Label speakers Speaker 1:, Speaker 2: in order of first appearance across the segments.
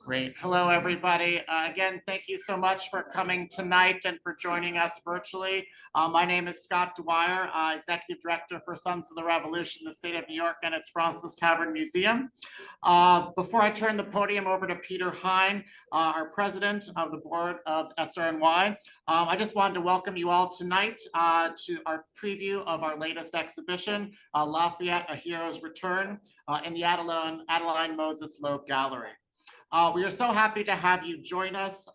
Speaker 1: Great. Hello, everybody. Again, thank you so much for coming tonight and for joining us virtually. My name is Scott Dwyer, Executive Director for Sons of the Revolution in the state of New York and its Fraunces Tavern Museum. Before I turn the podium over to Peter Hine, our president of the board of SRNY, I just wanted to welcome you all tonight to our preview of our latest exhibition, Lafayette, A Hero's Return, in the Adeline Moses Loeb Gallery. We are so happy to have you join us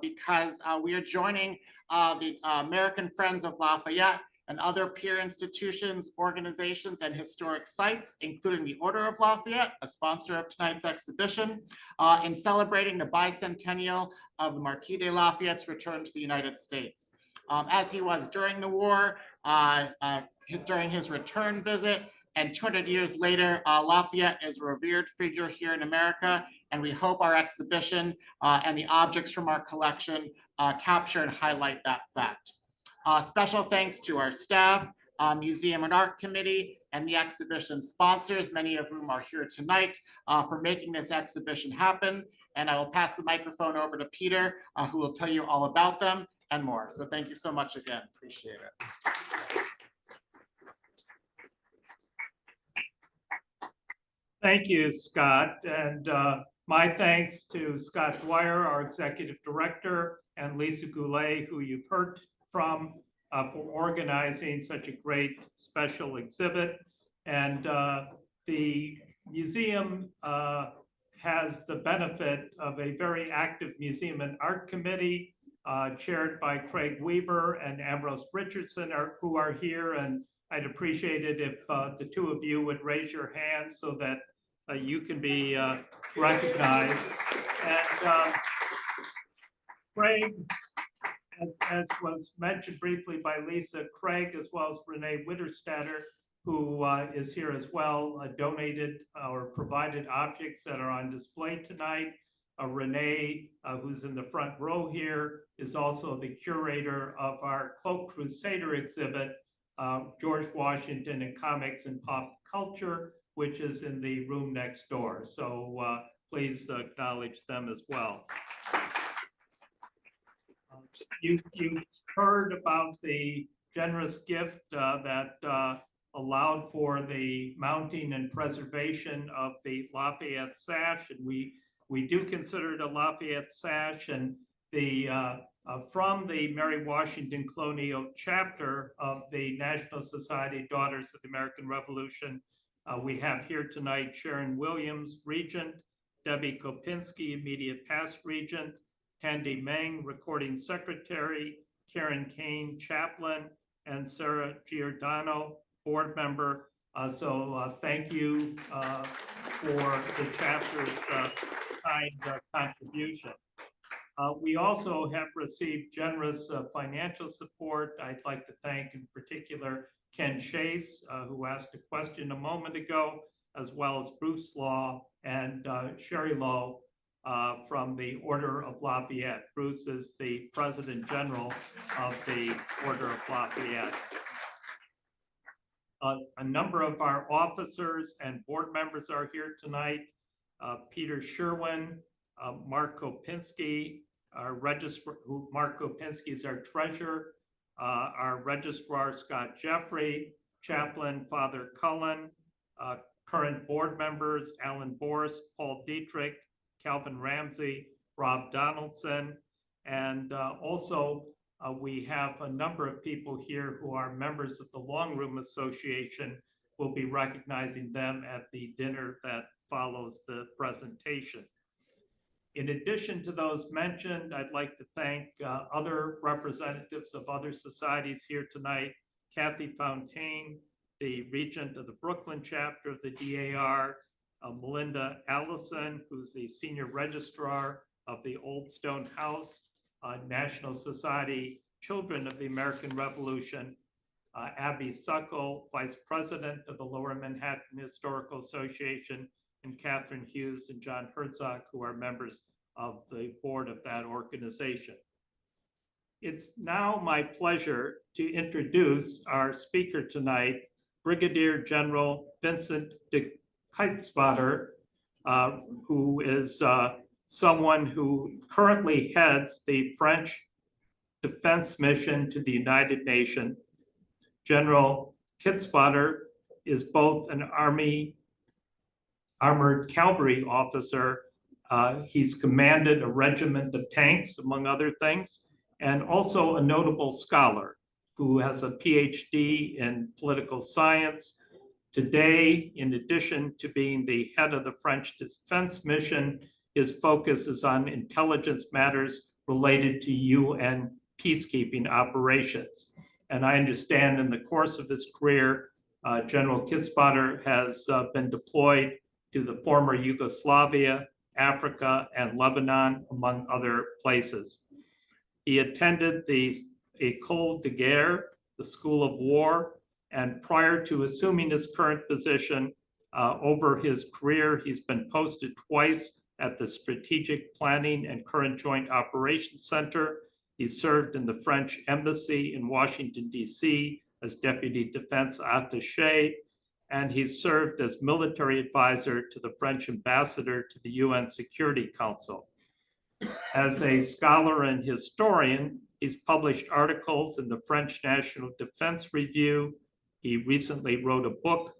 Speaker 1: because we are joining the American Friends of Lafayette and other peer institutions, organizations, and historic sites, including the Order of Lafayette, a sponsor of tonight's exhibition, in celebrating the bicentennial of the Marquis de Lafayette's return to the United States. As he was during the war, during his return visit, and 200 years later, Lafayette is a revered figure here in America, and we hope our exhibition and the objects from our collection capture and highlight that fact. Special thanks to our staff, Museum and Art Committee, and the exhibition sponsors, many of whom are here tonight, for making this exhibition happen. And I will pass the microphone over to Peter, who will tell you all about them and more. So thank you so much again, appreciate it.
Speaker 2: Thank you, Scott, and my thanks to Scott Dwyer, our executive director, and Lisa Goulet, who you've heard from, for organizing such a great special exhibit. And the museum has the benefit of a very active museum and art committee chaired by Craig Weaver and Ambrose Richardson, who are here. And I'd appreciate it if the two of you would raise your hands so that you can be recognized. And Craig, as was mentioned briefly by Lisa, Craig, as well as Renee Witterstatter, who is here as well, donated or provided objects that are on display tonight. Renee, who's in the front row here, is also the curator of our Cloak Crusader exhibit, George Washington in Comics and Pop Culture, which is in the room next door. So please acknowledge them as well. You've heard about the generous gift that allowed for the mounting and preservation of the Lafayette sash, and we do consider it a Lafayette sash. And the from the Mary Washington Colonial chapter of the National Society Daughters of the American Revolution, we have here tonight Sharon Williams, Regent, Debbie Kopinski, Immediate Past Regent, Tandy Meng, Recording Secretary, Karen Kane, Chaplain, and Sarah Giordano, Board Member. So thank you for the chapter's kind contribution. We also have received generous financial support. I'd like to thank in particular Ken Chase, who asked a question a moment ago, as well as Bruce Law and Sherry Lowe from the Order of Lafayette. Bruce is the President General of the Order of Lafayette. A number of our officers and board members are here tonight. Peter Sherwin, Mark Kopinski, our registrar, Mark Kopinski is our treasurer, our registrar, Scott Jeffrey, chaplain, Father Cullen, current board members, Alan Boris, Paul Dietrich, Calvin Ramsey, Rob Donaldson, and also we have a number of people here who are members of the Long Room Association. We'll be recognizing them at the dinner that follows the presentation. In addition to those mentioned, I'd like to thank other representatives of other societies here tonight. Kathy Fontaine, the regent of the Brooklyn chapter of the DAR, Melinda Allison, who's the senior registrar of the Old Stone House, National Society Children of the American Revolution, Abby Suckle, vice president of the Lower Manhattan Historical Association, and Catherine Hughes and John Herzog, who are members of the board of that organization. It's now my pleasure to introduce our speaker tonight, Brigadier General Vincent de Kytspotter, who is someone who currently heads the French defense mission to the United Nations. General Kytspotter is both an armored cavalry officer. He's commanded a regiment of tanks, among other things, and also a notable scholar who has a PhD in political science. Today, in addition to being the head of the French defense mission, his focus is on intelligence matters related to UN peacekeeping operations. And I understand in the course of his career, General Kytspotter has been deployed to the former Yugoslavia, Africa, and Lebanon, among other places. He attended the École de Guerre, the School of War, and prior to assuming his current position, over his career, he's been posted twice at the Strategic Planning and Current Joint Operations Center. He served in the French Embassy in Washington, D.C. as Deputy Defense Attaché, and he served as military advisor to the French ambassador to the UN Security Council. As a scholar and historian, he's published articles in the French National Defense Review. He recently wrote a book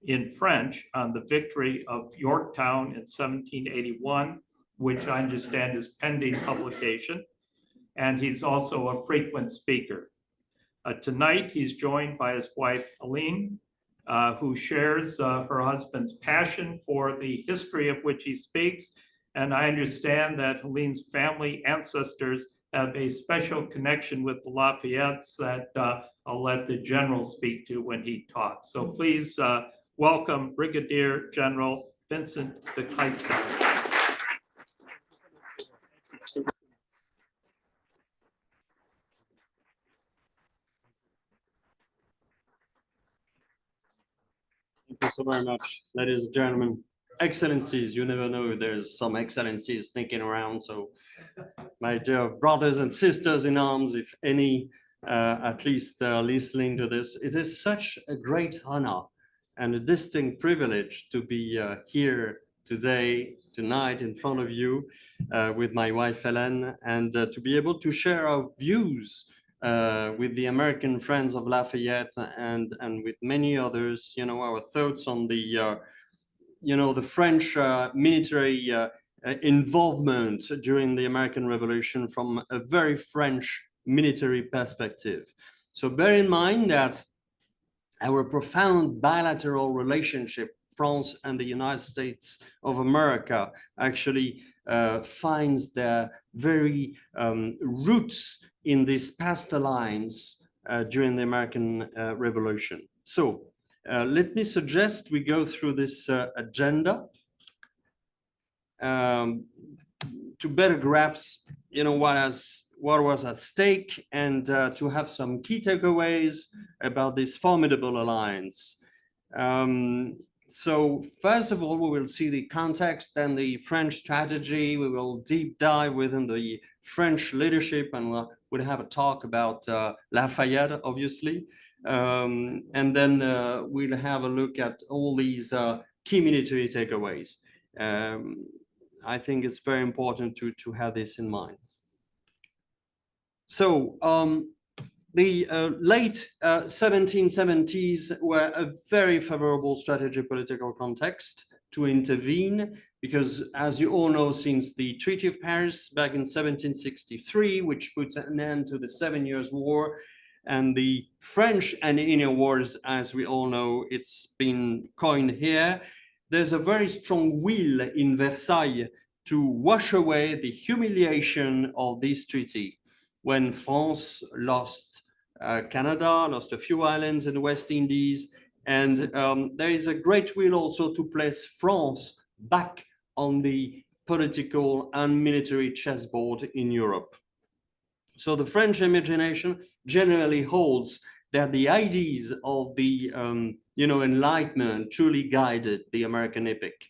Speaker 2: in French on the victory of Yorktown in 1781, which I understand is pending publication. And he's also a frequent speaker. Tonight, he's joined by his wife, Helene, who shares her husband's passion for the history of which he speaks. And I understand that Helene's family ancestors have a special connection with the Lafayettes that I'll let the general speak to when he talks. So please welcome Brigadier General Vincent de Kytspotter.
Speaker 3: Thank you so very much, ladies and gentlemen. Excellencies, you never know if there's some excellencies sneaking around. So my dear brothers and sisters in arms, if any, at least listening to this, it is such a great honor and a distinct privilege to be here tonight in front of you with my wife, Helen, and to be able to share our views with the American Friends of Lafayette and with many others, our thoughts on the the French military involvement during the American Revolution from a very French military perspective. So bear in mind that our profound bilateral relationship, France and the United States of America, actually finds their very roots in these past alliance during the American Revolution. So let me suggest we go through this agenda to better grasp, what was at stake and to have some key takeaways about this formidable alliance. So first of all, we will see the context and the French strategy. We will deep dive within the French leadership, and we'll have a talk about Lafayette, obviously. And then we'll have a look at all these key military takeaways. I think it's very important to have this in mind. So the late 1770s were a very favorable strategic political context to intervene, because as you all know, since the Treaty of Paris back in 1763, which puts an end to the 7 Years' War, and the French and Indian Wars, as we all know, it's been coined here, there's a very strong will in Versailles to wash away the humiliation of this treaty. When France lost Canada, lost a few islands in the West Indies, and there is a great will also to place France back on the political and military chessboard in Europe. So the French imagination generally holds that the ideas of the Enlightenment truly guided the American epic.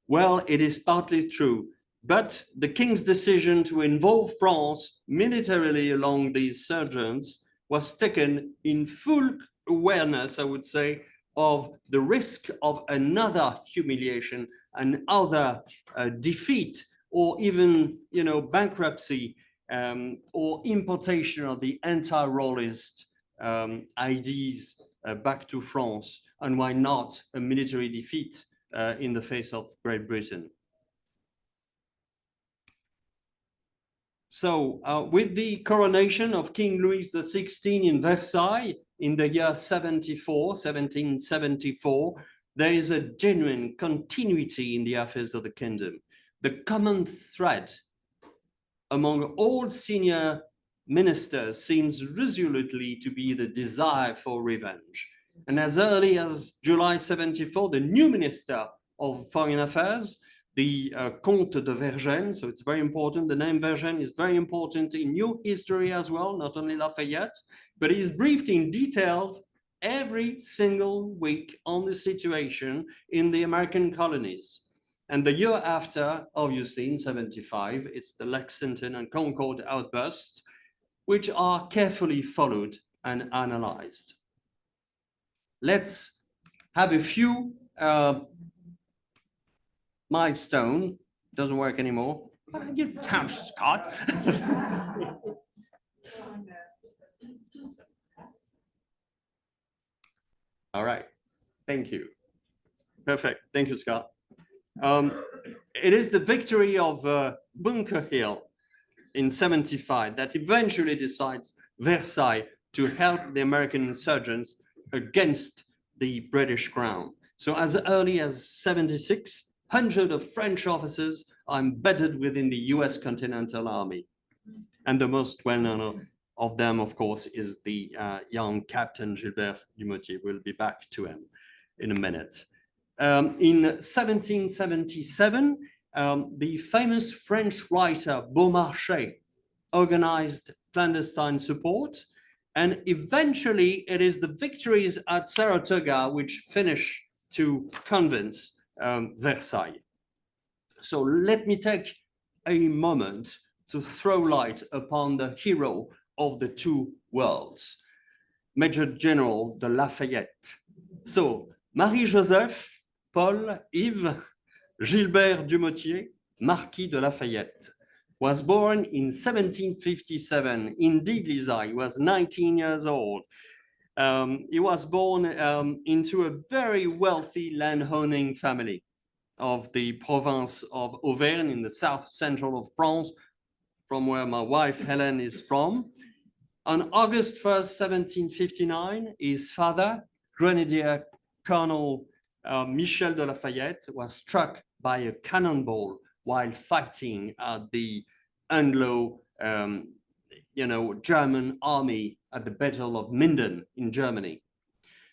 Speaker 3: Well, it is partly true, but the king's decision to involve France militarily along these surgeons was taken in full awareness, I would say, of the risk of another humiliation, another defeat, or even, bankruptcy, or importation of the anti-royalist ideas back to France, and why not a military defeat in the face of Great Britain. So with the coronation of King Louis XVI in Versailles in the year 1774, there is a genuine continuity in the affairs of the kingdom. The common thread among all senior ministers seems resolutely to be the desire for revenge. And as early as July 74, the new Minister of Foreign Affairs, the Comte de Vergennes, so it's very important. The name Vergennes is very important in new history as well, not only Lafayette, but he's briefed in detail every single week on the situation in the American colonies. And the year after, obviously in 75, it's the Lexington and Concord outbursts, which are carefully followed and analyzed. Let's have a few milestone. Doesn't work anymore. You touch, Scott. All right. Thank you. Perfect. Thank you, Scott. It is the victory of Bunker Hill in 75 that eventually decides Versailles to help the American insurgents against the British crown. So as early as 76, hundreds of French officers are embedded within the US Continental Army. And the most well-known of them, of course, is the young Captain Gilbert Dumotier. We'll be back to him in a minute. In 1777, the famous French writer Beaumarchais organized clandestine support, and eventually it is the victories at Saratoga which finish to convince Versailles. So let me take a moment to throw light upon the hero of the two worlds, Major General de Lafayette. So Marie-Joseph, Paul, Yves, Gilbert Dumotier, Marquis de Lafayette, was born in 1757. Indeed, Lisa, he was 19 years old. He was born into a very wealthy land-owning family of the province of Auvergne in the south central of France, from where my wife Helen is from. On August 1st, 1759, his father, Grenadier Colonel Michel de Lafayette, was struck by a cannonball while fighting at the Anglo, German army at the Battle of Minden in Germany.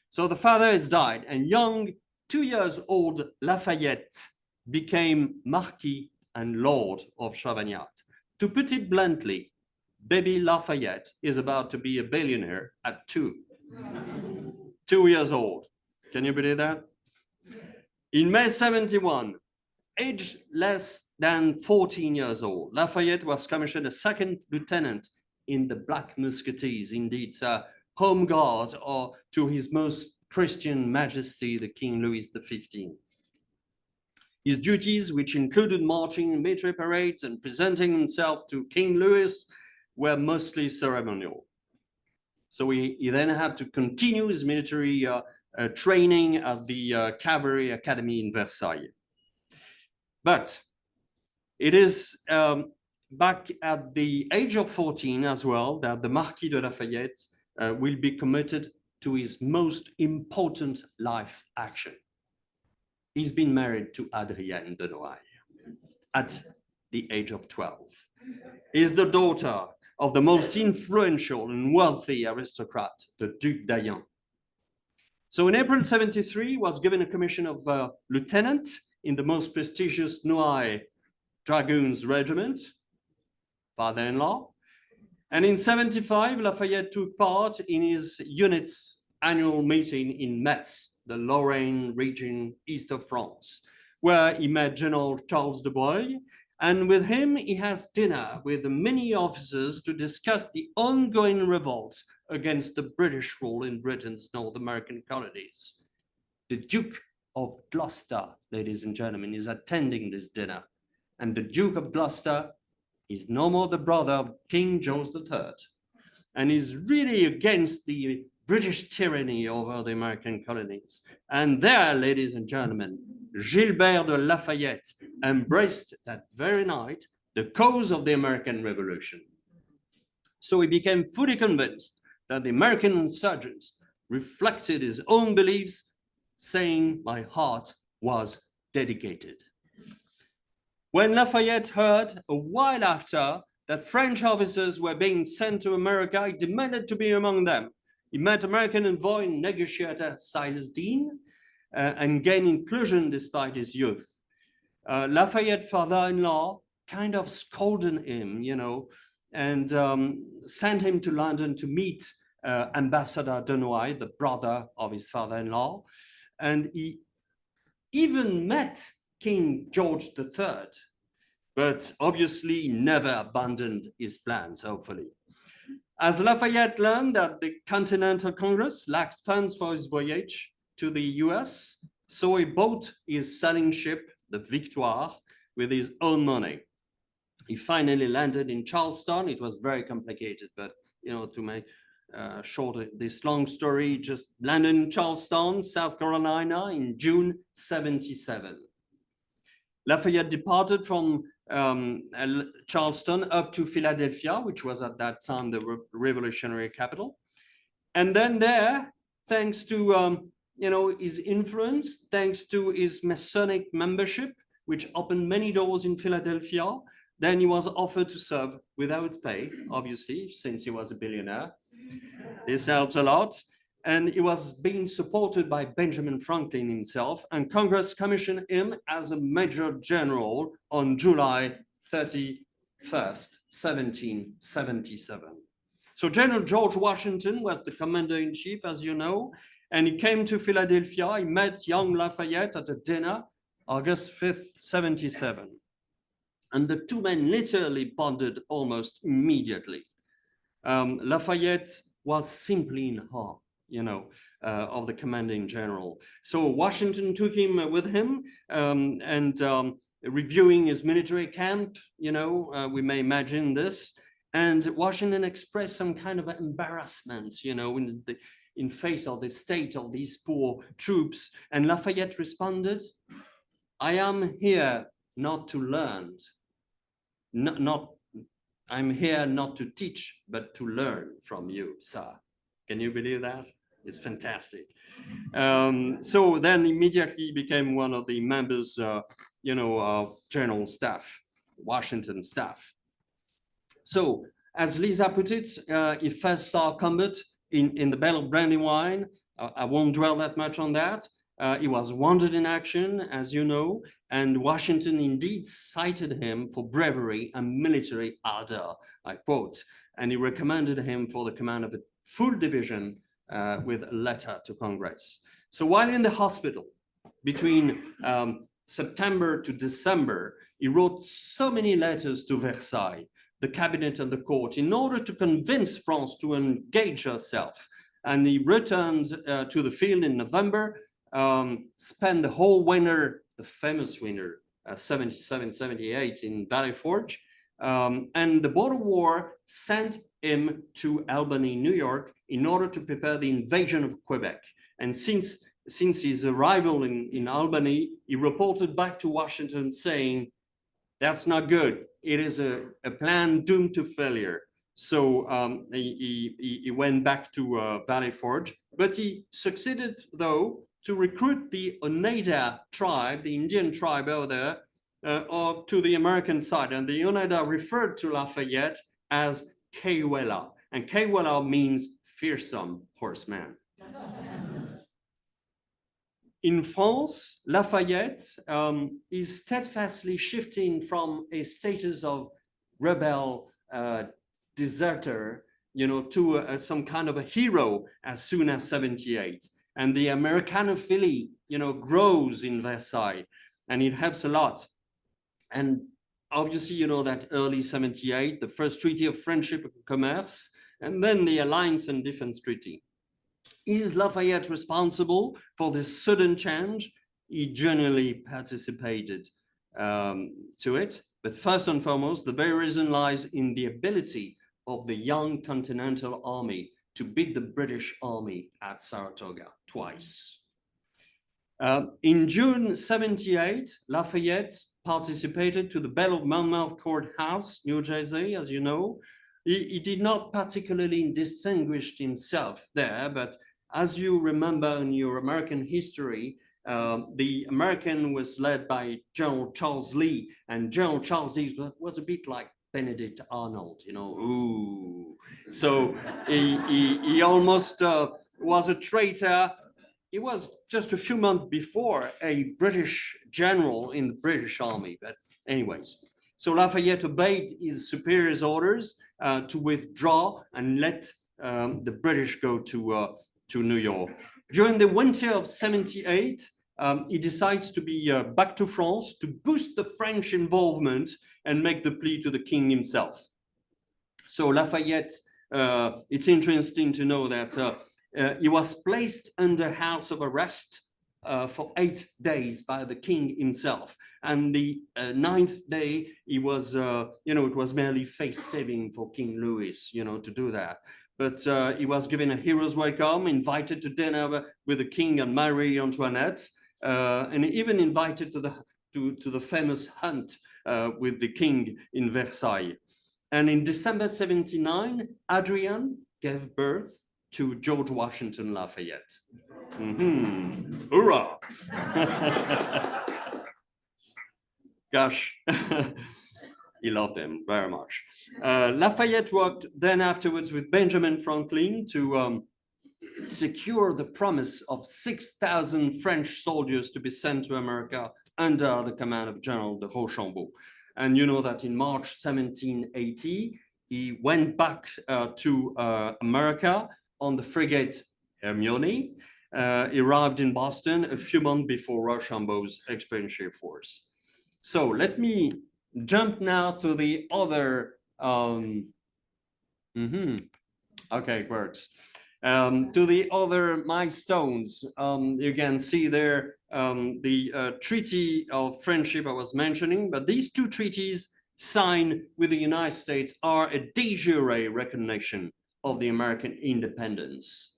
Speaker 3: So the father has died, and young 2-year-old Lafayette became Marquis and Lord of Chavagnac. To put it bluntly, baby Lafayette is about to be a billionaire at 2 years old. Can you believe that? In May 71, aged less than 14 years old, Lafayette was commissioned a second lieutenant in the Black Musketeers, indeed, home guard or to His Most Christian Majesty, the King Louis XV. His duties, which included marching in military parades and presenting himself to King Louis, were mostly ceremonial. So he then had to continue his military training at the Cavalry Academy in Versailles. But it is back at the age of 14 as well that the Marquis de Lafayette will be committed to his most important life action. He's been married to Adrienne de Noailles at the age of 12. He's the daughter of the most influential and wealthy aristocrat, the Duc d'Ayen. So in April 73, he was given a commission of lieutenant in the most prestigious Noailles Dragoons Regiment, father-in-law. And in 75, Lafayette took part in his unit's annual meeting in Metz, the Lorraine region east of France, where he met General Charles de Broglie. And with him, he has dinner with many officers to discuss the ongoing revolt against the British rule in Britain's North American colonies. the Duke of Gloucester, ladies and gentlemen, is attending this dinner. And the Duke of Gloucester is no more the brother of King George III, and is really against the British tyranny over the American colonies. And there, ladies and gentlemen, Gilbert de Lafayette embraced that very night the cause of the American Revolution. So he became fully convinced that the American insurgents reflected his own beliefs, saying, "My heart was dedicated." When Lafayette heard a while after that French officers were being sent to America, he demanded to be among them. He met American envoy and negotiator Silas Deane and gained inclusion despite his youth. Lafayette's father-in-law kind of scolded him, and sent him to London to meet Ambassador Dunois, the brother of his father-in-law. And he even met King George III, but obviously never abandoned his plans, hopefully. As Lafayette learned that the Continental Congress lacked funds for his voyage to the US, so he bought his sailing ship, the Victoire, with his own money. He finally landed in Charleston. It was very complicated, but to make short this long story, just landed in Charleston, South Carolina in June 77. Lafayette departed from Charleston up to Philadelphia, which was at that time the revolutionary capital. And then there, thanks to his influence, thanks to his Masonic membership, which opened many doors in Philadelphia, then he was offered to serve without pay, obviously, since he was a billionaire. This helped a lot. And he was being supported by Benjamin Franklin himself, and Congress commissioned him as a Major General on July 31st, 1777. So General George Washington was the commander-in-chief, as you know, and he came to Philadelphia. He met young Lafayette at a dinner, August 5th, 77. And the two men literally bonded almost immediately. Lafayette was simply in awe, of the commanding general. So Washington took him with him and reviewing his military camp, we may imagine this. And Washington expressed some kind of embarrassment, in face of the state of these poor troops. And Lafayette responded, "I am here not to learn, I'm here not to teach, but to learn from you, sir." Can you believe that? It's fantastic. So then immediately became one of the members, of general staff, Washington staff. So as Lisa put it, he first saw combat in the Battle of Brandywine. I won't dwell that much on that. He was wounded in action, as you know, and Washington indeed cited him for bravery and military ardor, I quote, and he recommended him for the command of a full division with a letter to Congress. So while in the hospital between September to December, he wrote so many letters to Versailles, the cabinet and the court, in order to convince France to engage herself. And he returned to the field in November, spent the whole winter, the famous winter, 77-78 in Valley Forge, and the border war sent him to Albany, New York, in order to prepare the invasion of Quebec. And since his arrival in Albany, he reported back to Washington saying, "That's not good. It is a plan doomed to failure." So he went back to Valley Forge, but he succeeded, though, to recruit the Oneida tribe, the Indian tribe over there, or to the American side. And the Oneida referred to Lafayette as Kewela, and Kewela means fearsome horseman. In France, Lafayette is steadfastly shifting from a status of rebel deserter, to some kind of a hero as soon as 78. And the Americanophilia, grows in Versailles, and it helps a lot. And obviously, that early 78, the first Treaty of Friendship and Commerce, and then the Alliance and Defense Treaty. Is Lafayette responsible for this sudden change? He generally participated to it. But first and foremost, the very reason lies in the ability of the young Continental Army to beat the British Army at Saratoga twice. In June 78, Lafayette participated to the Battle of Monmouth Courthouse, New Jersey, as you know. He did not particularly distinguish himself there, but as you remember in your American history, the American was led by General Charles Lee, and General Charles Lee was a bit like Benedict Arnold, you know. Ooh. So he almost was a traitor. He was just a few months before a British general in the British Army. But anyways, so Lafayette obeyed his superior's orders to withdraw and let the British go to New York. During the winter of 78, he decides to be back to France to boost the French involvement and make the plea to the king himself. So Lafayette, it's interesting to know that he was placed under house of arrest for 8 days by the king himself. And the 9th day, he was, it was merely face saving for King Louis, to do that. But he was given a hero's welcome, invited to dinner with the king and Marie Antoinette, and even invited to the famous hunt with the king in Versailles. And in December 79, Adrienne gave birth to George Washington Lafayette. Hurrah! Gosh, he loved him very much. Lafayette worked then afterwards with Benjamin Franklin to secure the promise of 6,000 French soldiers to be sent to America under the command of General de Rochambeau. And you know that in March 1780, he went back to America on the frigate Hermione. He arrived in Boston a few months before Rochambeau's expeditionary force. So let me jump now to the other, okay, it works. To the other milestones. You can see there the Treaty of Friendship I was mentioning, but these two treaties signed with the United States are a de jure recognition of the American independence.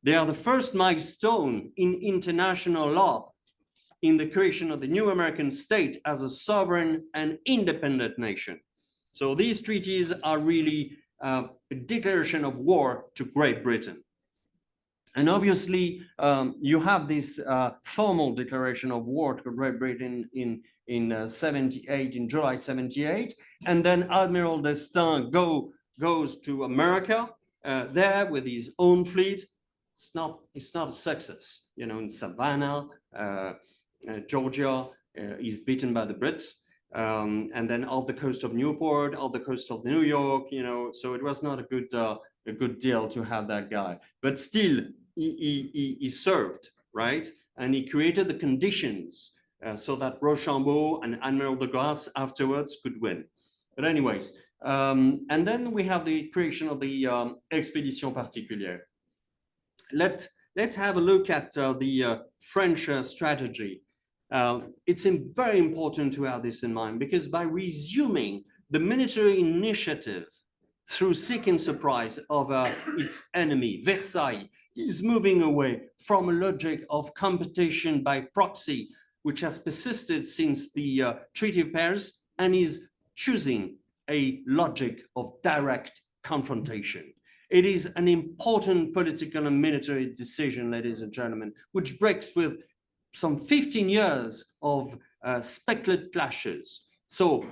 Speaker 3: They are the first milestone in international law in the creation of the new American state as a sovereign and independent nation. So these treaties are really a declaration of war to Great Britain. And obviously, you have this formal declaration of war to Great Britain in 78, in July 78, and then Admiral d'Estaing goes to America there with his own fleet. It's not a success, in Savannah, Georgia, is beaten by the Brits, and then off the coast of Newport, off the coast of New York, so it was not a good deal to have that guy. But still, he served, right? And he created the conditions so that Rochambeau and Admiral de Grasse afterwards could win. But anyways, and then we have the creation of the Expédition Particulière. Let's have a look at the French strategy. It's very important to have this in mind, because by resuming the military initiative through seek and surprise of its enemy, Versailles is moving away from a logic of competition by proxy, which has persisted since the Treaty of Paris, and is choosing a logic of direct confrontation. It is an important political and military decision, ladies and gentlemen, which breaks with some 15 years of speculative clashes. So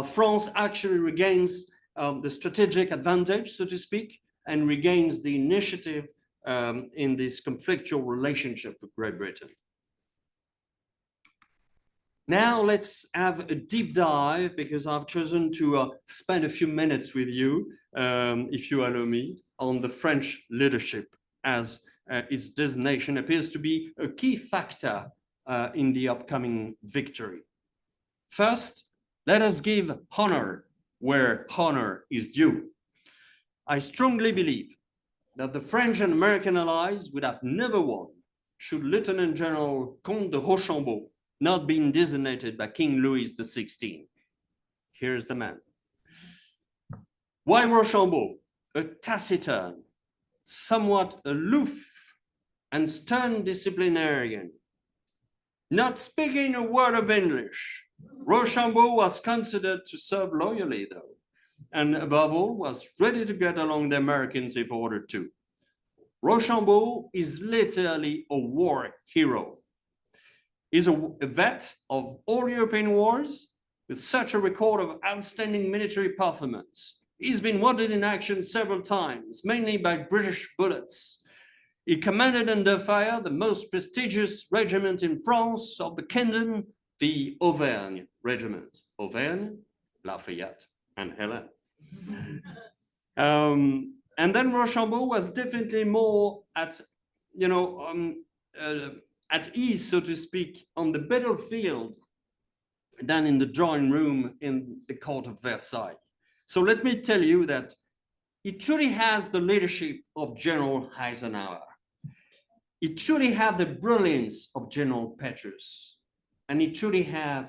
Speaker 3: France actually regains the strategic advantage, so to speak, and regains the initiative in this conflictual relationship with Great Britain. Now let's have a deep dive, because I've chosen to spend a few minutes with you, if you allow me, on the French leadership, as its designation appears to be a key factor in the upcoming victory. First, let us give honor where honor is due. I strongly believe that the French and American allies would have never won should Lieutenant General Comte de Rochambeau not been designated by King Louis XVI. Here's the man. Why Rochambeau? A taciturn, somewhat aloof and stern disciplinarian. Not speaking a word of English, Rochambeau was considered to serve loyally though, and above all was ready to get along the Americans if ordered to. Rochambeau is literally a war hero. He's a vet of all European wars with such a record of outstanding military performance. He's been wounded in action several times, mainly by British bullets. He commanded under fire the most prestigious regiment in France of the kingdom, the Auvergne Regiment. Auvergne, Lafayette, and Hélène. And then Rochambeau was definitely more at ease, so to speak, on the battlefield than in the drawing room in the court of Versailles. So let me tell you that he truly has the leadership of General Eisenhower. He truly had the brilliance of General Petrus, and he truly has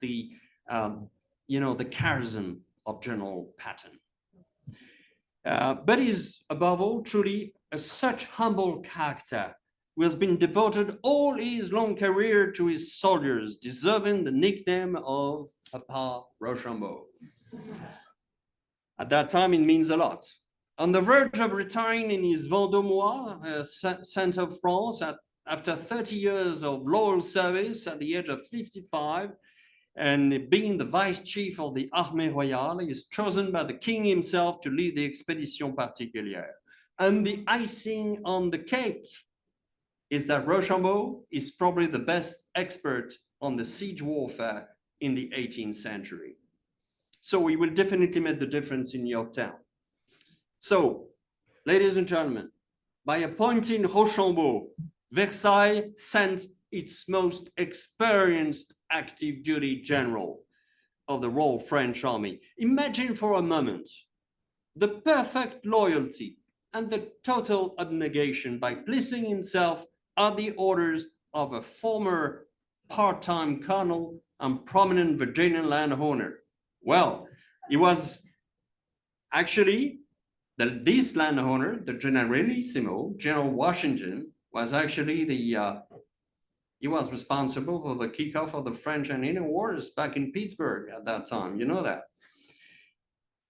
Speaker 3: the the charism of General Patton. But he's above all truly such humble character who has been devoted all his long career to his soldiers, deserving the nickname of Papa Rochambeau. At that time, it means a lot. On the verge of retiring in his Vendômois, center of France, after 30 years of loyal service at the age of 55, and being the vice chief of the Armée Royale, he is chosen by the king himself to lead the Expédition Particulière. And the icing on the cake is that Rochambeau is probably the best expert on the siege warfare in the 18th century. So he will definitely make the difference in Yorktown. So, ladies and gentlemen, by appointing Rochambeau, Versailles sent its most experienced active duty general of the Royal French Army. Imagine for a moment the perfect loyalty and the total abnegation by placing himself at the orders of a former part-time colonel and prominent Virginian landowner. Well, he was actually, this landowner, the Generalissimo, General Washington, was actually he was responsible for the kickoff of the French and Indian Wars back in Pittsburgh at that time, you know that.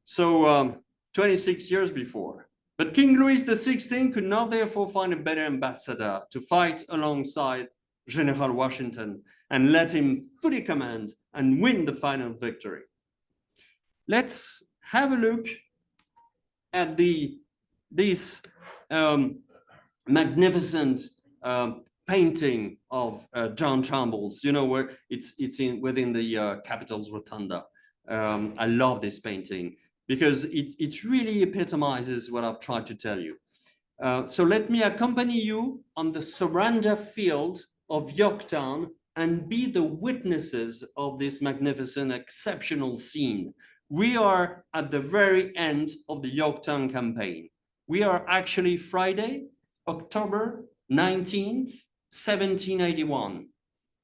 Speaker 3: So 26 years before. But King Louis XVI could not therefore find a better ambassador to fight alongside Général Washington and let him fully command and win the final victory. Let's have a look at this magnificent painting of John Chalmers, where it's within the Capitol's Rotunda. I love this painting because it really epitomizes what I've tried to tell you. So let me accompany you on the surrender field of Yorktown and be the witnesses of this magnificent, exceptional scene. We are at the very end of the Yorktown campaign. We are actually Friday, October 19th, 1781.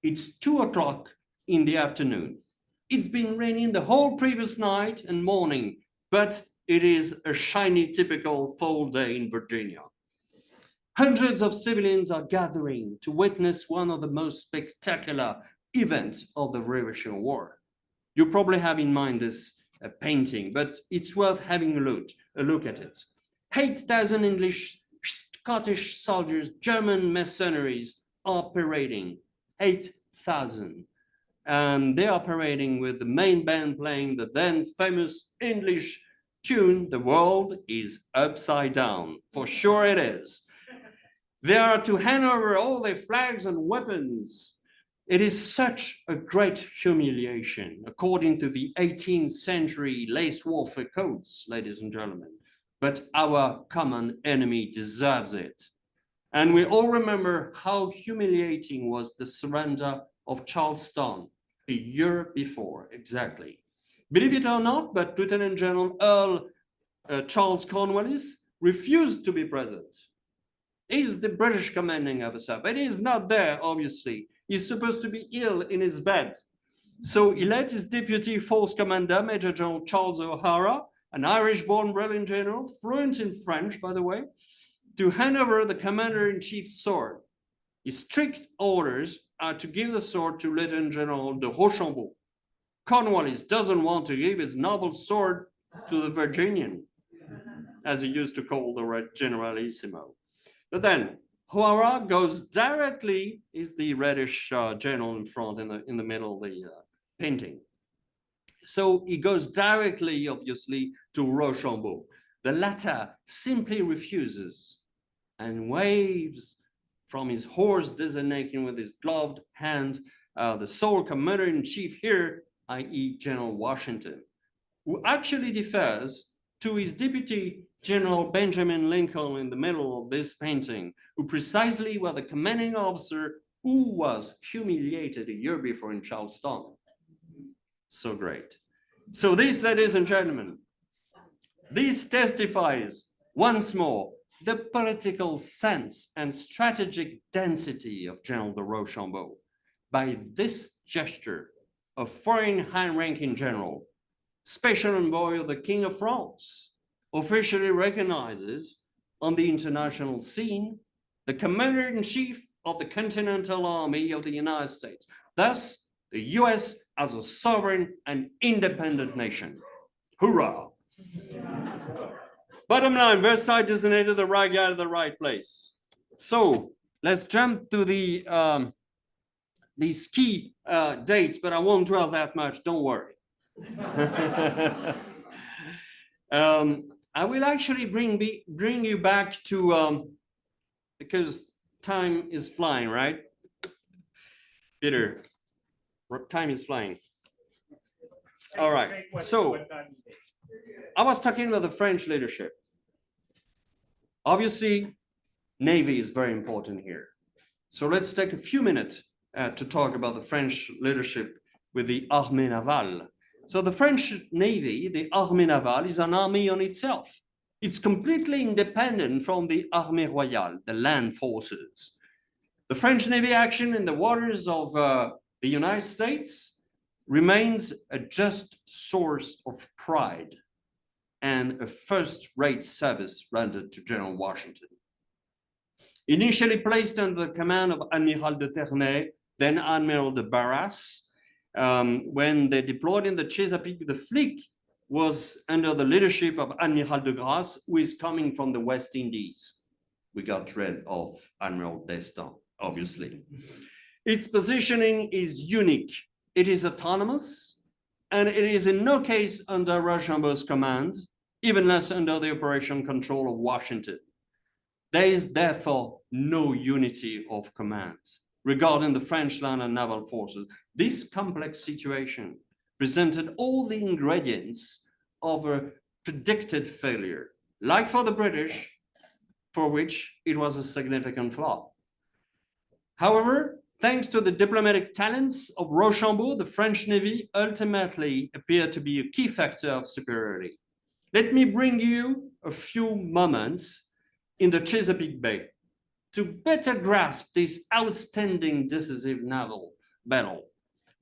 Speaker 3: It's 2 o'clock in the afternoon. It's been raining the whole previous night and morning, but it is a shiny, typical fall day in Virginia. Hundreds of civilians are gathering to witness one of the most spectacular events of the Revolutionary War. You probably have in mind this painting, but it's worth having a look at it. 8,000 English, Scottish soldiers, German mercenaries are parading. 8,000. And they are parading with the main band playing the then famous English tune, "The World is Upside Down." For sure it is. They are to hand over all their flags and weapons. It is such a great humiliation, according to the 18th century lace warfare codes, ladies and gentlemen. But our common enemy deserves it. And we all remember how humiliating was the surrender of Charleston a year before, exactly. Believe it or not, but Lieutenant General Earl Charles Cornwallis, refused to be present. He's the British commanding officer, but he's not there, obviously. He's supposed to be ill in his bed. So he let his deputy force commander, Major General Charles O'Hara, an Irish-born brilliant general, fluent in French, by the way, to hand over the commander-in-chief's sword. His strict orders are to give the sword to Lieutenant General de Rochambeau. Cornwallis doesn't want to give his noble sword to the Virginian, as he used to call the Generalissimo. But then O'Hara goes directly, is the reddish general in front in the middle of the painting. So he goes directly, obviously, to Rochambeau. The latter simply refuses and waves from his horse, designating with his gloved hand the sole commander-in-chief here, i.e. General Washington, who actually defers to his deputy General Benjamin Lincoln in the middle of this painting, who precisely was the commanding officer who was humiliated a year before in Charleston. So great. So this, ladies and gentlemen, this testifies once more the political sense and strategic density of General de Rochambeau by this gesture of foreign high-ranking general, special envoy of the King of France, officially recognizes on the international scene the commander-in-chief of the Continental Army of the United States. Thus, the US as a sovereign and independent nation. Hoorah! Bottom line, Versailles designated the right guy to the right place. So let's jump to these key dates, but I won't dwell that much, don't worry. I will actually bring you back to, because time is flying, right? Peter, time is flying. All right, so I was talking about the French leadership. Obviously, Navy is very important here. So let's take a few minutes to talk about the French leadership with the Armée Navale. So the French Navy, the Armée Navale, is an army on itself. It's completely independent from the Armée Royale, the land forces. The French Navy action in the waters of the United States remains a just source of pride and a first-rate service rendered to General Washington. Initially placed under the command of Admiral de Ternay, then Admiral de Barras, when they deployed in the Chesapeake, the fleet was under the leadership of Admiral de Grasse, who is coming from the West Indies. We got rid of Admiral d'Estaing, obviously. Its positioning is unique. It is autonomous, and it is in no case under Rochambeau's command, even less under the operation control of Washington. There is therefore no unity of command regarding the French land and naval forces. This complex situation presented all the ingredients of a predicted failure, like for the British, for which it was a significant flaw. However, thanks to the diplomatic talents of Rochambeau, the French Navy ultimately appeared to be a key factor of superiority. Let me bring you a few moments in the Chesapeake Bay to better grasp this outstanding decisive naval battle.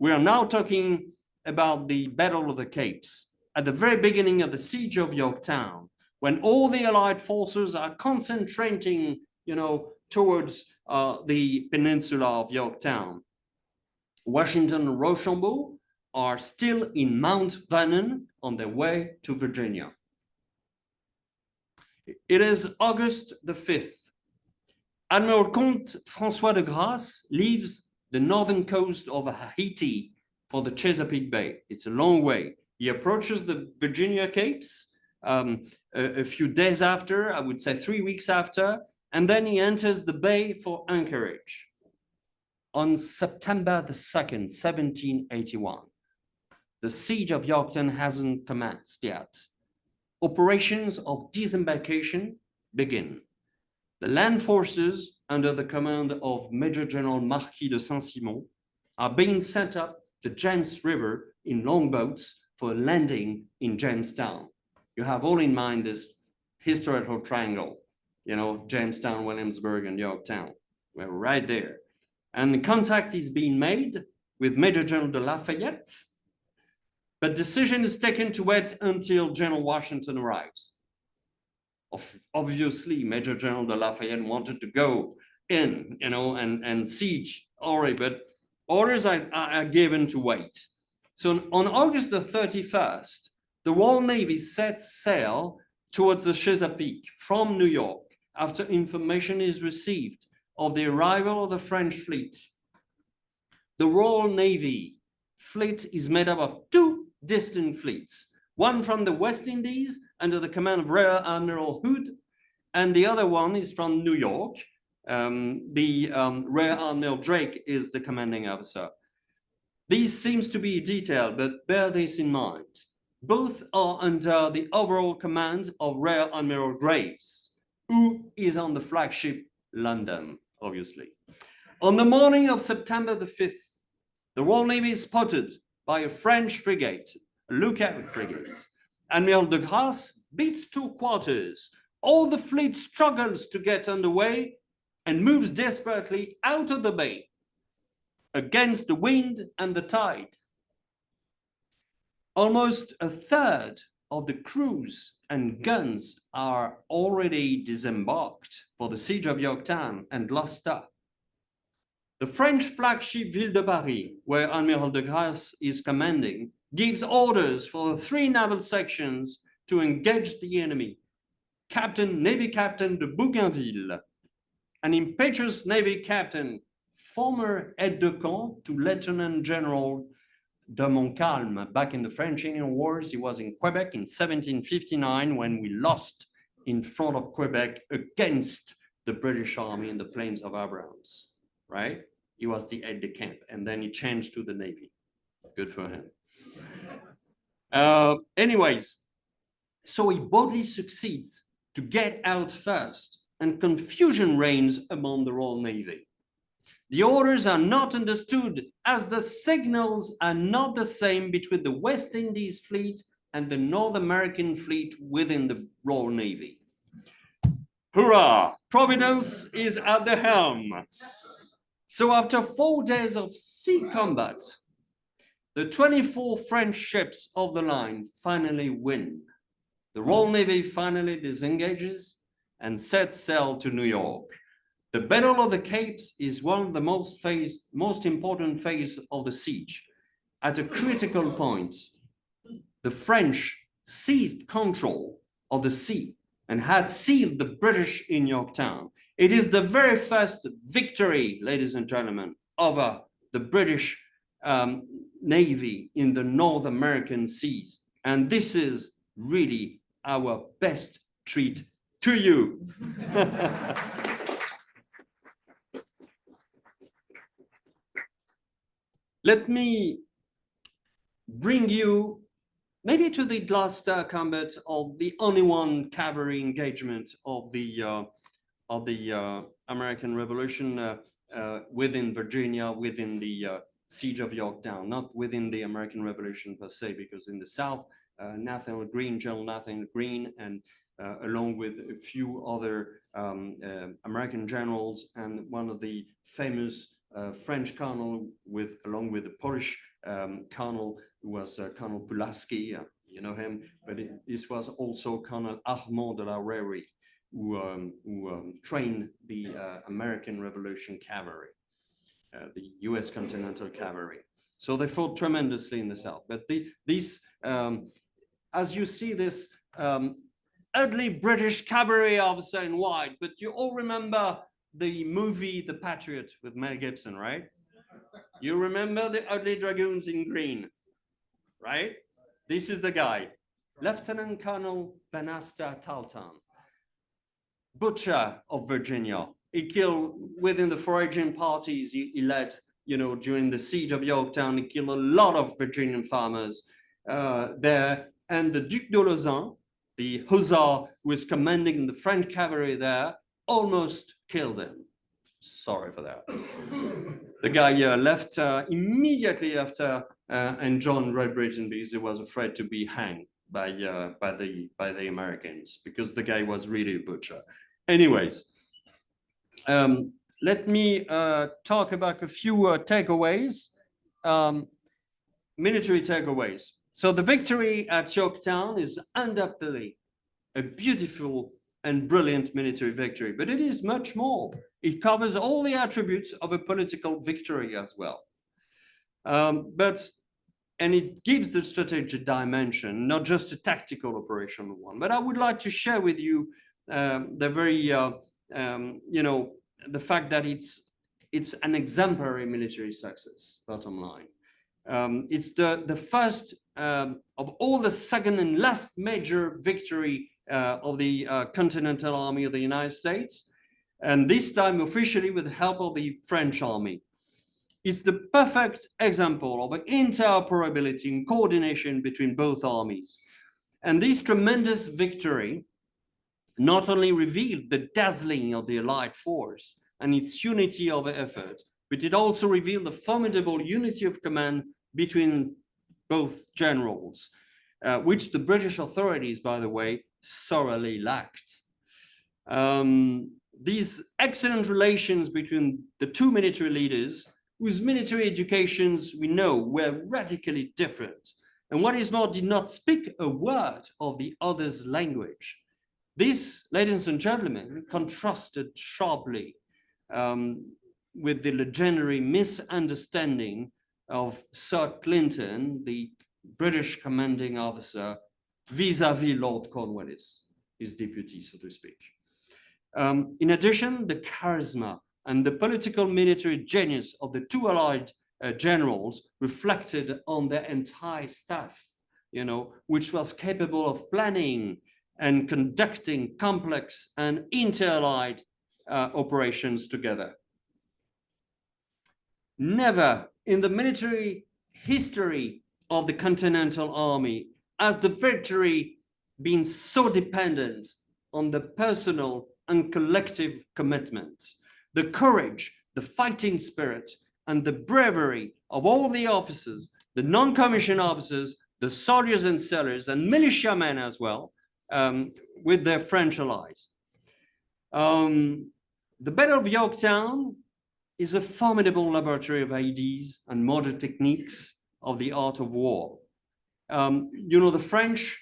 Speaker 3: We are now talking about the Battle of the Capes, at the very beginning of the siege of Yorktown, when all the Allied forces are concentrating, towards the peninsula of Yorktown. Washington and Rochambeau are still in Mount Vernon on their way to Virginia. It is August the 5th. Admiral Comte François de Grasse leaves the northern coast of Haiti for the Chesapeake Bay. It's a long way. He approaches the Virginia Capes a few days after, I would say 3 weeks after, and then he enters the bay for Anchorage. On September the 2nd, 1781, the siege of Yorktown hasn't commenced yet. Operations of disembarkation begin. The land forces under the command of Major General Marquis de Saint-Simon are being sent up the James River in longboats for landing in Jamestown. you have all in mind this historical triangle, you know, Jamestown, Williamsburg, and Yorktown. We're right there. And the contact is being made with Major General de Lafayette, but decision is taken to wait until General Washington arrives. Obviously, Major General de Lafayette wanted to go in, you know, and siege already, but orders are given to wait. So on August the 31st, the Royal Navy set sail towards the Chesapeake from New York after information is received of the arrival of the French fleet. The Royal Navy fleet is made up of two distinct fleets, one from the West Indies under the command of Rear Admiral Hood, and the other one is from New York. Rear Admiral Drake is the commanding officer. This seems to be detailed, but bear this in mind. Both are under the overall command of Rear Admiral Graves, who is on the flagship London, obviously. On the morning of September the 5th, the Royal Navy is spotted by a French frigate, a lookout frigate. Admiral de Grasse beats two quarters. All the fleet struggles to get underway and moves desperately out of the bay against the wind and the tide. Almost a third of the crews and guns are already disembarked for the siege of Yorktown and Gloucester. The French flagship Ville de Paris, where Admiral de Grasse is commanding, gives orders for the three naval sections to engage the enemy. Navy Captain de Bougainville, an impetuous Navy captain, former aide-de-camp to Lieutenant General de Montcalm. Back in the French Indian Wars, he was in Quebec in 1759 when we lost in front of Quebec against the British Army in the Plains of Abrahams, right? He was the aide-de-camp, and then he changed to the Navy. Good for him. Anyways, so he boldly succeeds to get out first, and confusion reigns among the Royal Navy. The orders are not understood as the signals are not the same between the West Indies fleet and the North American fleet within the Royal Navy. Hurrah! Providence is at the helm. So after 4 days of sea combat, the 24 French ships of the line finally win. The Royal Navy finally disengages and sets sail to New York. The Battle of the Capes is one of the most important phases of the siege. At a critical point, the French seized control of the sea and had sealed the British in Yorktown. It is the very first victory, ladies and gentlemen, over the British Navy in the North American seas. And this is really our best treat to you. Let me bring you maybe to the Gloucester combat, of the only one cavalry engagement of the American Revolution within Virginia, within the siege of Yorktown, not within the American Revolution per se, because in the South, General Nathaniel Greene, and along with a few other American generals and one of the famous French colonel, along with the Polish colonel, who was Colonel Pulaski, you know him, but this was also Colonel Armand de la Reyrie, who trained the American Revolution Cavalry, the US Continental Cavalry. So they fought tremendously in the South. But as you see this ugly British cavalry officer in white, but you all remember the movie The Patriot with Mel Gibson, right? You remember the ugly dragoons in green, right? This is the guy, Lieutenant Colonel Banasta Talton, butcher of Virginia. He killed within the foraging parties he led, you know, during the siege of Yorktown. He killed a lot of Virginian farmers there. And the Duc de Lauzun, the hussar who was commanding the French cavalry there, almost killed him. Sorry for that. The guy left immediately after and joined Red Britain because he was afraid to be hanged by the Americans, because the guy was really a butcher. Anyways, let me talk about a few takeaways, military takeaways. So the victory at Yorktown is undoubtedly a beautiful and brilliant military victory, but it is much more. It covers all the attributes of a political victory as well. And it gives the strategic dimension, not just a tactical operational one. But I would like to share with you the fact that it's an exemplary military success, bottom line. It's the first of all the second and last major victory of the Continental Army of the United States, and this time officially with the help of the French Army. It's the perfect example of interoperability and coordination between both armies. And this tremendous victory not only revealed the dazzling of the Allied force and its unity of effort, but it also revealed the formidable unity of command between both generals, which the British authorities, by the way, thoroughly lacked. These excellent relations between the two military leaders, whose military educations we know were radically different, and what is more, did not speak a word of the other's language. This, ladies and gentlemen, contrasted sharply with the legendary misunderstanding of Sir Clinton, the British commanding officer, vis-à-vis Lord Cornwallis, his deputy, so to speak. In addition, the charisma and the political military genius of the two allied generals reflected on their entire staff, which was capable of planning and conducting complex and inter-allied operations together. Never in the military history of the Continental Army has the victory been so dependent on the personal and collective commitment, the courage, the fighting spirit, and the bravery of all the officers, the non-commissioned officers, the soldiers and sailors, and militiamen as well, with their French allies. The Battle of Yorktown is a formidable laboratory of ideas and modern techniques of the art of war. The French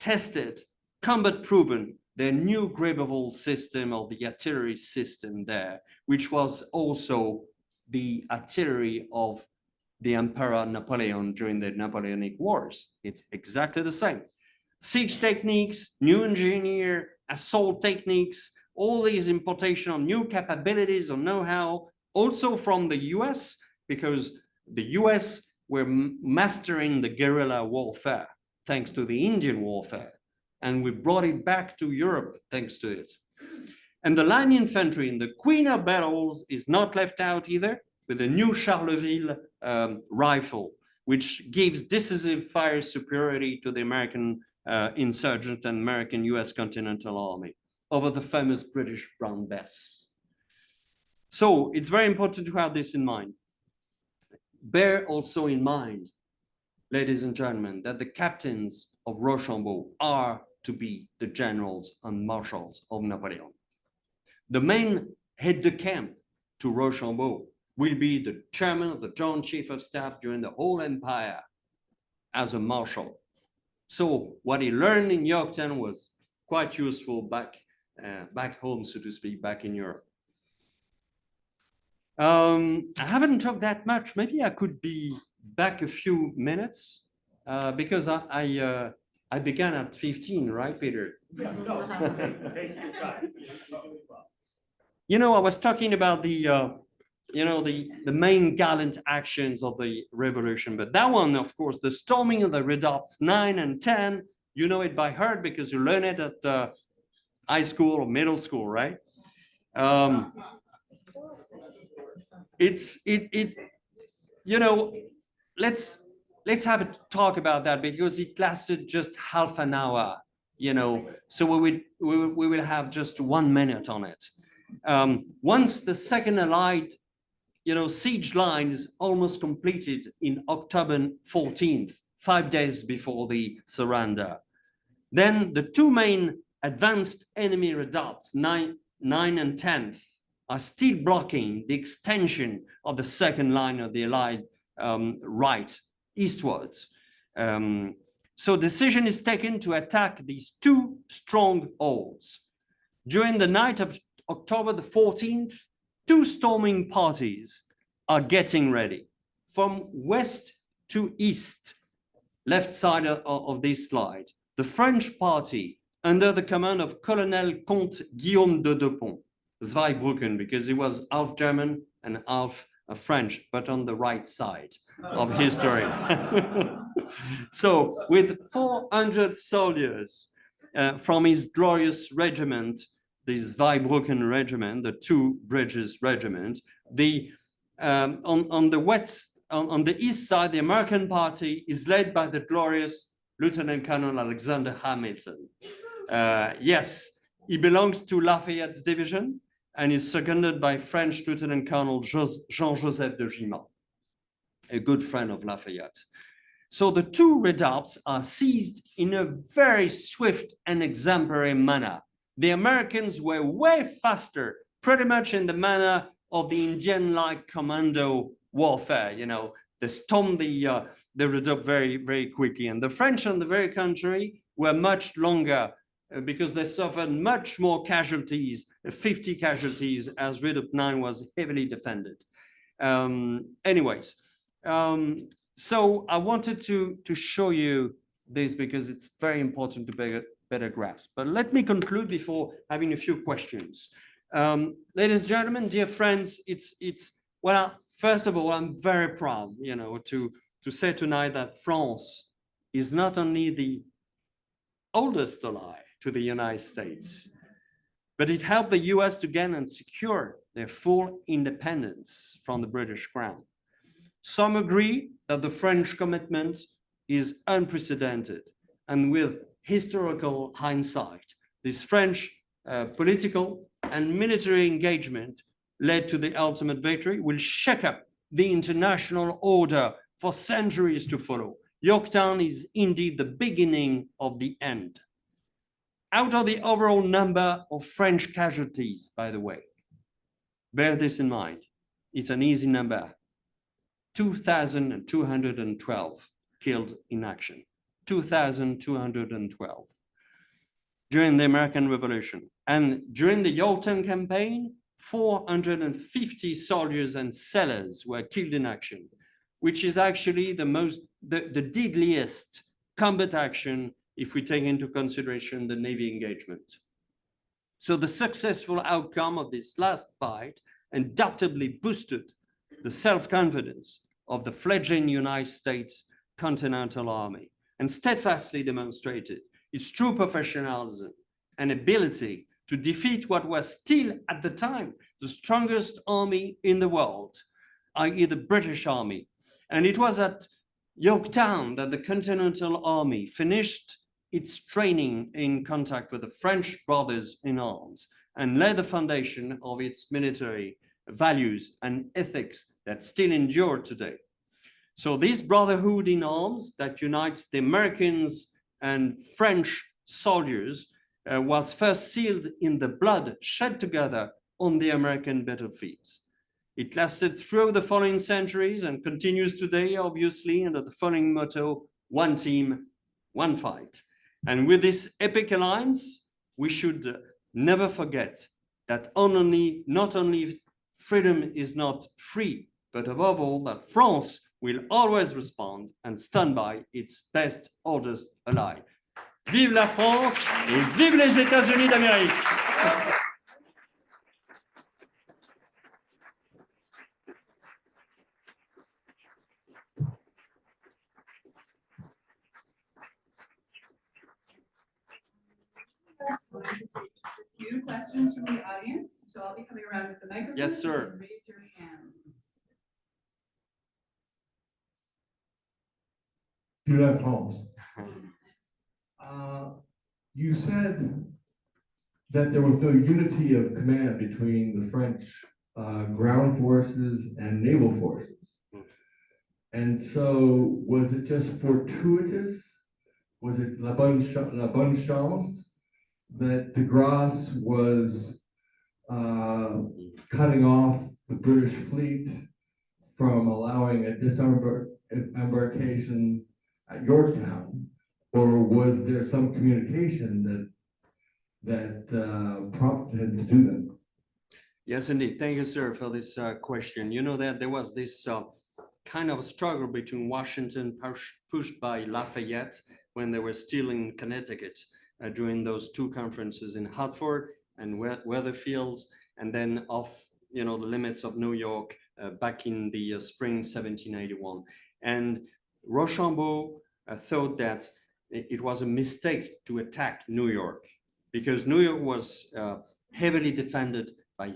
Speaker 3: tested, combat-proven, their new Gribble system of the artillery system there, which was also the artillery of the Emperor Napoleon during the Napoleonic Wars. It's exactly the same. Siege techniques, new engineer, assault techniques, all these importation of new capabilities or know-how, also from the US, because the US were mastering the guerrilla warfare thanks to the Indian warfare. And we brought it back to Europe thanks to it. And the line infantry in the Queen of Battles is not left out either, with the new Charleville rifle, which gives decisive fire superiority to the American insurgent and American US Continental Army over the famous British Brown Bess. So it's very important to have this in mind. Bear also in mind, ladies and gentlemen, that the captains of Rochambeau are to be the generals and marshals of Napoleon. The main aide-de-camp to Rochambeau will be the chairman of the Joint Chief of Staff during the whole empire as a marshal. So what he learned in Yorktown was quite useful back home, so to speak, back in Europe. I haven't talked that much. Maybe I could be back a few minutes because I began at 15, right, Peter?
Speaker 2: Yeah, no, take your time.
Speaker 3: I was talking about the main gallant actions of the revolution, but that one, of course, the storming of the redoubts 9 and 10, you know it by heart because you learn it at high school or middle school, right? Let's have a talk about that because it lasted just half an hour, so we will have just 1 minute on it. Once the second Allied, siege line is almost completed in October 14th, 5 days before the surrender. Then the two main advanced enemy redoubts, 9 and 10th, are still blocking the extension of the second line of the Allied right eastwards. So decision is taken to attack these two strongholds. During the night of October the 14th, two storming parties are getting ready from west to east, left side of this slide. The French party, under the command of Colonel Comte Guillaume de Depont, Zweibrücken, because he was half German and half French, but on the right side of history. So with 400 soldiers from his glorious regiment, the Zweibrücken regiment, the Two Bridges regiment, on the east side, the American party is led by the glorious Lieutenant Colonel Alexander Hamilton. Yes, he belongs to Lafayette's division and is seconded by French Lieutenant Colonel Jean-Joseph de Gimont, a good friend of Lafayette. So the two redoubts are seized in a very swift and exemplary manner. The Americans were way faster, pretty much in the manner of the Indian-like commando warfare. You know, they stormed the redoubt very, very quickly. And the French, on the very contrary, were much longer because they suffered much more casualties, 50 casualties, as Redoubt 9 was heavily defended. So I wanted to show you this because it's very important to better grasp. But let me conclude before having a few questions. Ladies and gentlemen, dear friends, well, first of all, I'm very proud, you know, to say tonight that France is not only the oldest ally to the United States, but it helped the US to gain and secure their full independence from the British Crown. Some agree that the French commitment is unprecedented, and with historical hindsight, this French political and military engagement led to the ultimate victory will shake up the international order for centuries to follow. Yorktown is indeed the beginning of the end. Out of the overall number of French casualties, by the way, bear this in mind, it's an easy number, 2,212 killed in action, 2,212 during the American Revolution. And during the Yorktown campaign, 450 soldiers and sailors were killed in action, which is actually the deadliest combat action if we take into consideration the Navy engagement. So the successful outcome of this last fight undoubtedly boosted the self-confidence of the fledgling United States Continental Army and steadfastly demonstrated its true professionalism and ability to defeat what was still at the time the strongest army in the world, i.e. the British Army. And it was at Yorktown that the Continental Army finished its training in contact with the French brothers in arms and laid the foundation of its military values and ethics that still endure today. So this brotherhood in arms that unites the Americans and French soldiers was first sealed in the blood shed together on the American battlefields. It lasted through the following centuries and continues today, obviously, under the following motto, one team, one fight. And with this epic alliance, we should never forget that not only freedom is not free, but above all, that France will always respond and stand by its best, oldest ally. Vive la France et vive les États-Unis d'Amérique!
Speaker 4: We're going to take just a few questions from the audience. So I'll be coming around with the microphone.
Speaker 3: Yes, sir.
Speaker 4: You can raise your hands.
Speaker 5: Vive la France. You said that there was no unity of command between the French ground forces and naval forces. And so was it just fortuitous? Was it la bonne chance that de Grasse was cutting off the British fleet from allowing a disembarkation at Yorktown? Or was there some communication that prompted him to do that?
Speaker 3: Yes, indeed. Thank you, sir, for this question. You know that there was this kind of struggle between Washington pushed by Lafayette when they were still in Connecticut during those two conferences in Hartford and Weatherfield, and then off, the limits of New York back in the spring 1781. And Rochambeau thought that it was a mistake to attack New York because New York was heavily defended by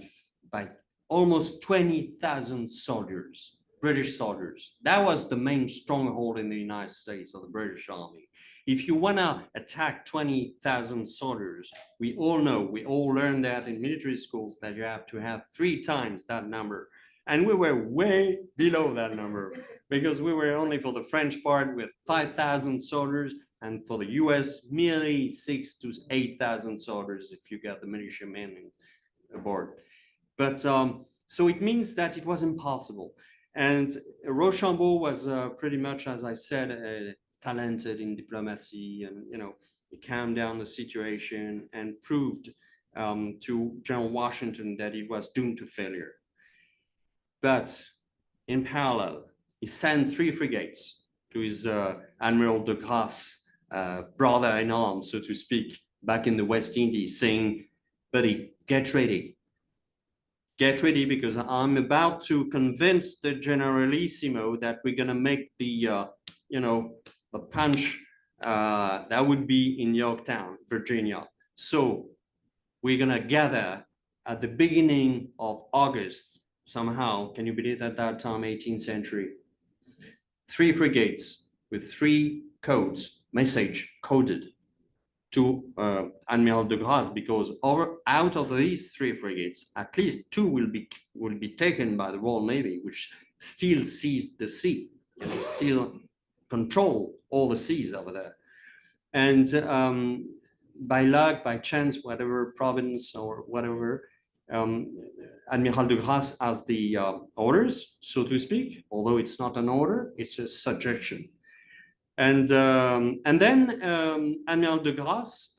Speaker 3: almost 20,000 soldiers, British soldiers. That was the main stronghold in the United States of the British Army. If you want to attack 20,000 soldiers, we all know, we all learned that in military schools that you have to have 3 times that number. And we were way below that number because we were only for the French part with 5,000 soldiers and for the US, merely 6,000 to 8,000 soldiers if you got the militiamen aboard. But so it means that it was impossible. And Rochambeau was pretty much, as I said, talented in diplomacy, and he calmed down the situation and proved to General Washington that it was doomed to failure. But in parallel, he sent 3 frigates to his Admiral de Grasse, brother in arms, so to speak, back in the West Indies, saying, "Buddy, get ready. Get ready because I'm about to convince the Generalissimo that we're gonna make the punch that would be in Yorktown, Virginia. So we're gonna gather at the beginning of August somehow. Can you believe at that time, 18th century? 3 frigates with 3 codes, message coded to Admiral de Grasse, because out of these 3 frigates, at least 2 will be taken by the Royal Navy, which still sees the sea, still control all the seas over there. And by luck, by chance, whatever providence or whatever, Admiral de Grasse has the orders, so to speak, although it's not an order, it's a suggestion. And then Admiral de Grasse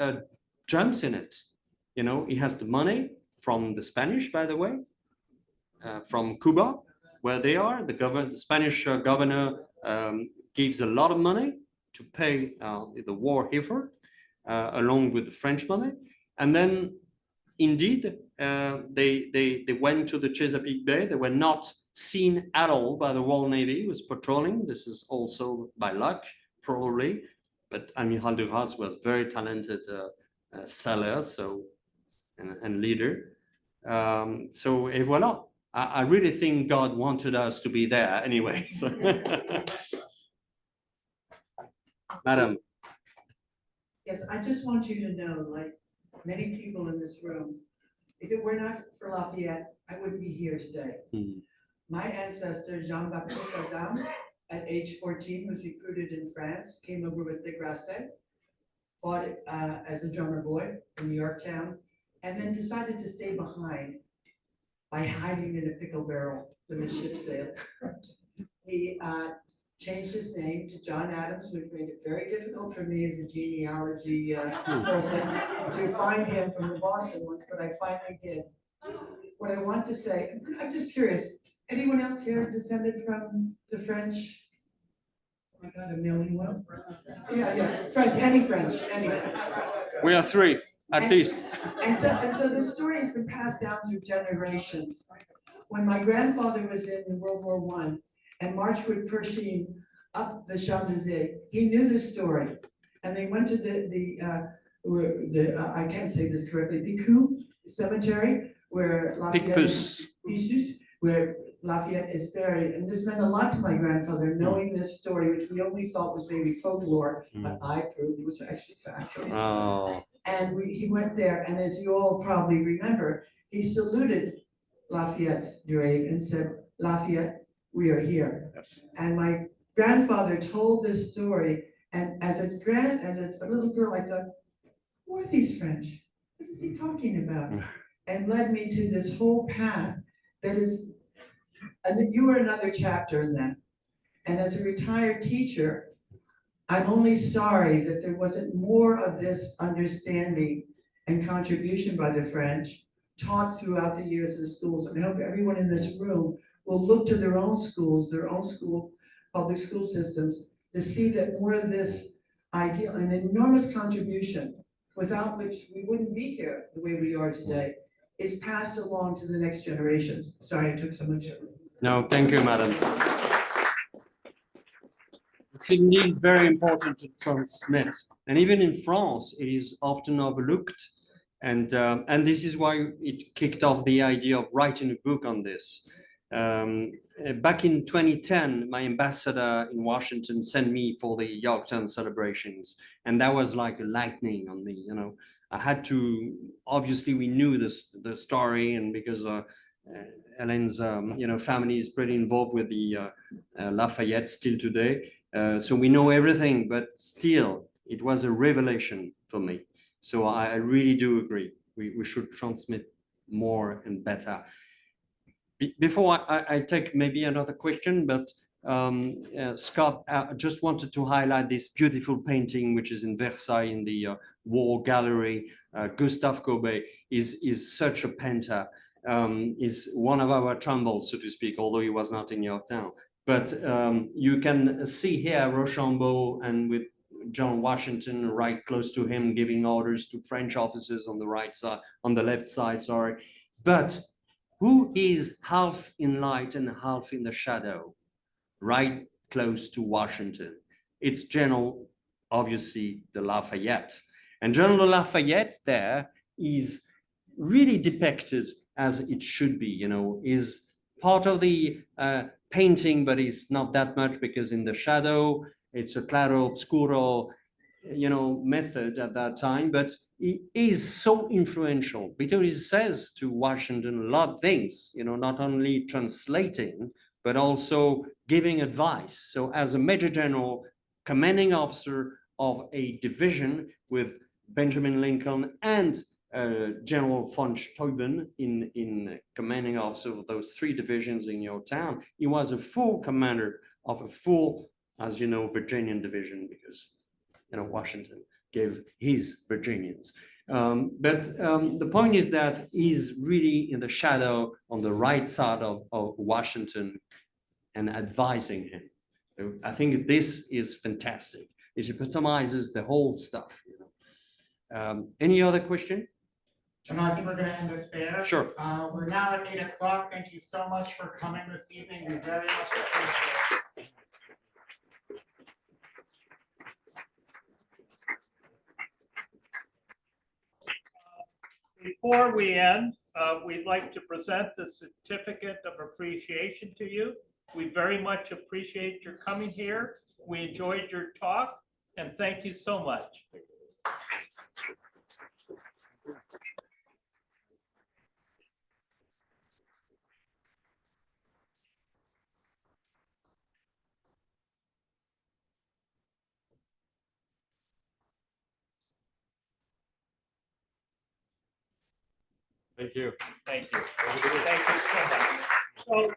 Speaker 3: jumps in it. He has the money from the Spanish, by the way, from Cuba, where they are. The Spanish governor gives a lot of money to pay the war effort, along with the French money. And then, indeed, they went to the Chesapeake Bay. They were not seen at all by the Royal Navy, who was patrolling. This is also by luck, probably, but Admiral de Grasse was very talented sailor, and leader. So et voilà. I really think God wanted us to be there anyway. So. Madam.
Speaker 6: Yes, I just want you to know, like many people in this room, if it were not for Lafayette, I wouldn't be here today. My ancestor, Jean-Baptiste Adam, at age 14, was recruited in France, came over with de Grasse, fought as a drummer boy in Yorktown, and then decided to stay behind by hiding in a pickle barrel when the ship sailed. He changed his name to John Adams, which made it very difficult for me as a genealogy person to find him from the Boston ones, but I finally did. What I want to say, I'm just curious, anyone else here descended from the French? Oh my God, a million one? Yeah, French, any French, any French.
Speaker 3: We are 3, at least.
Speaker 6: And so this story has been passed down through generations. When my grandfather was in World War I and marched with Pershing up the Champs-Élysées, he knew this story. And they went to the I can't say this correctly, Picou Cemetery, where Lafayette is buried. And this meant a lot to my grandfather, knowing this story, which we only thought was maybe folklore, but I proved it was actually factual.
Speaker 3: Oh.
Speaker 6: And he went there, and as you all probably remember, he saluted Lafayette's grave and said, "Lafayette, we are here.
Speaker 2: Yes.
Speaker 6: And my grandfather told this story, and as a little girl, I thought, who are these French? What is he talking about? And led me to this whole path that is, and you are another chapter in that. And as a retired teacher, I'm only sorry that there wasn't more of this understanding and contribution by the French taught throughout the years in schools. And I hope everyone in this room will look to their own schools, their own public school systems, to see that more of this idea, an enormous contribution, without which we wouldn't be here the way we are today, is passed along to the next generations. Sorry, I took so much.
Speaker 3: No, thank you, madam. It's indeed very important to transmit. And even in France, it is often overlooked. And this is why it kicked off the idea of writing a book on this. Back in 2010, my ambassador in Washington sent me for the Yorktown celebrations. And that was like a lightning on me, you know. I had to, obviously we knew the story, and because Helen's family is pretty involved with the Lafayette still today. So we know everything, but still it was a revelation for me. So I really do agree. We should transmit more and better. Before I take maybe another question, but Scott, I just wanted to highlight this beautiful painting, which is in Versailles in the War Gallery. Gustave Courbet is such a painter. Is one of our trumbles, so to speak, although he was not in Yorktown. But you can see here Rochambeau and with John Washington right close to him, giving orders to French officers on the right side, on the left side, sorry. But who is half in light and half in the shadow, right close to Washington? It's General, obviously, de Lafayette. And General de Lafayette there is really depicted as it should be, you know, is part of the painting, but it's not that much because in the shadow, it's a claro obscuro, you know, method at that time, but he is so influential because he says to Washington a lot of things, you know, not only translating, but also giving advice. So as a Major General, commanding officer of a division with Benjamin Lincoln and General von Steuben in commanding officer of those three divisions in Yorktown, he was a full commander of a full, as you know, Virginian division because, you know, Washington gave his Virginians. But the point is that he's really in the shadow on the right side of Washington and advising him. So I think this is fantastic. It epitomizes the whole stuff. You know. Any other question?
Speaker 1: General, I think we're going to end it there.
Speaker 3: Sure.
Speaker 1: We're now at 8 o'clock. Thank you so much for coming this evening. We very much appreciate it.
Speaker 2: Before we end, we'd like to present the certificate of appreciation to you. We very much appreciate your coming here. We enjoyed your talk, and thank you so much.
Speaker 3: Thank you.
Speaker 2: Thank you. Thank you so much. So,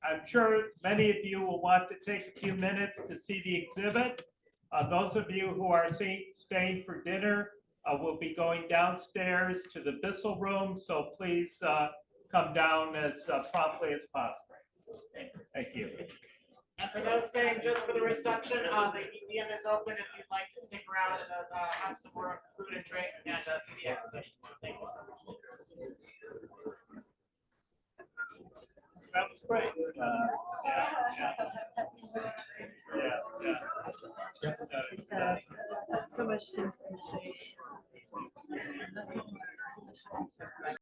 Speaker 2: I'm sure many of you will want to take a few minutes to see the exhibit. Those of you who are staying for dinner will be going downstairs to the Bissell room, so please come down as promptly as possible. Thank you.
Speaker 1: And for those staying just for the reception, the museum is open if you'd like to stick around and have some more food and drink and see the exhibition. Thank you so much.
Speaker 2: That was great.
Speaker 7: So much things to say.